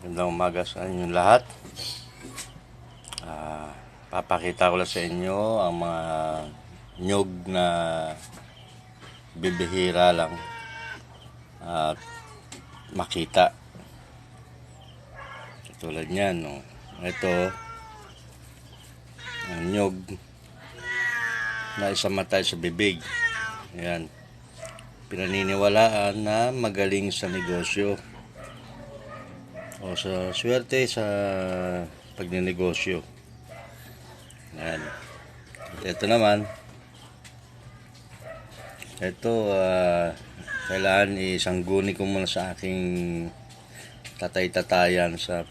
Magandang umaga sa inyong lahat. Papakita ko lang sa inyo ang mga nyug na bibihira lang at makita. Tulad niyan, no? Ito ang nyug na isamatay sa bibig. Ayan. Pinaniniwalaan na magaling sa negosyo o sa swerte sa pagninegosyo. Ayan. Ito naman, ito kailangan isangguni ko muna sa aking tatay-tatayan sa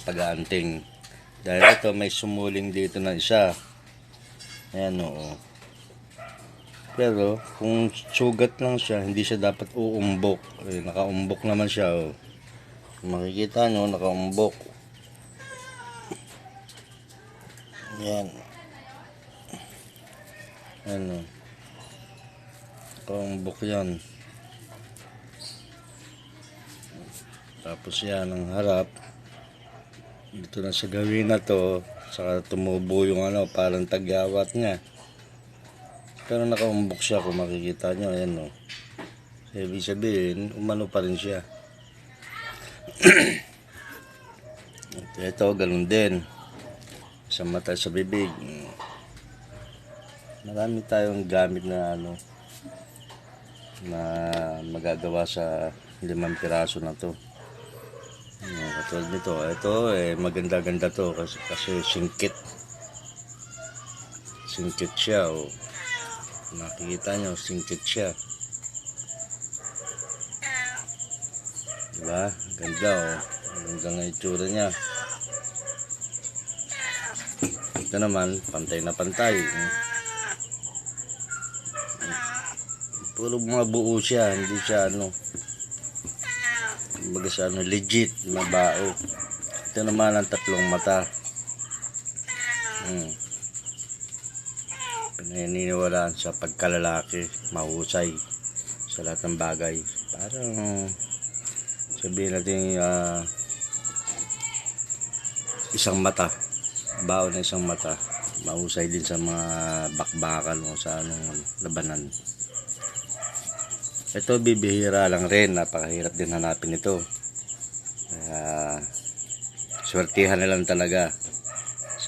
pag-aanting. Dahil ito may sumuling dito na isa. Ayan, oo. Pero kung sugat lang siya, hindi siya dapat uumbok. Nakaumbok naman siya, oh. Makikita nyo, nakaumbok. Yan. Ano. Nakaumbok yan. Tapos yan, ang harap. Dito na sa gawin na to. Saka tumubo yung parang tagyawat niya. Pero nakaumbok siya, kung makikita nyo. Ayan, oh. Ibig sabihin, umano pa rin siya. Ito, ganun din. Sa mata, sa bibig. Marami tayong gamit na na magagawa sa 5 piraso na to. Katulad nito. Ito, maganda-ganda to kasi singkit. Singkit siya, oh. Nakikita nyo, singkit siya. Diba? Ganda, oh. Ganda nga itsura niya. Ito naman, pantay na pantay. Puro mga buo siya, hindi siya baga siya legit, mabao. Ito naman ang 3 mata. Pinaniniwalaan sa pagkalalaki, mahusay sa lahat ng bagay. Parang sabihin natin isang mata, baon na isang mata, mahusay din sa mga bakbakan o sa labanan. Ito bibihira lang rin, napakahirap din hanapin ito. Kaya swertihan na lang talaga.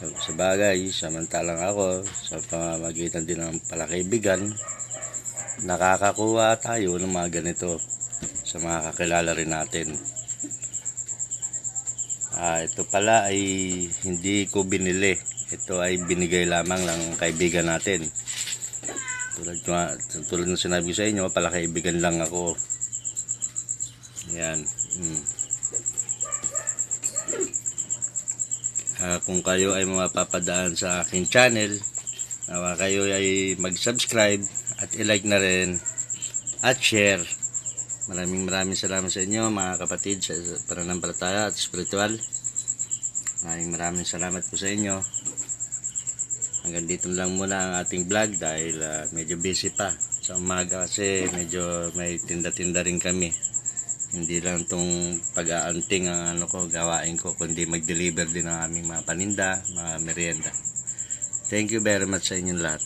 Sa bagay, samantalang ako sa pamamagitan din ng palakaibigan, nakakakuha tayo ng mga ganito sa mga kakilala rin natin. Ito pala ay hindi ko binili. Ito ay binigay lamang ng kaibigan natin. Tulad ng sinabi ko sa inyo, palakaibigan lang ako. Yan. Kung kayo ay mapapadaan sa aking channel, kayo ay mag-subscribe at i-like na rin at share. Maraming salamat sa inyo mga kapatid sa pananampalataya at spiritual. Maraming salamat po sa inyo. Hanggang dito lang muna ang ating vlog dahil medyo busy pa sa umaga kasi medyo may tinda-tinda rin kami. Hindi lang itong pag-aanting ang gawain ko, kundi mag-deliver din ang aming mga paninda, mga merienda. Thank you very much sa inyong lahat.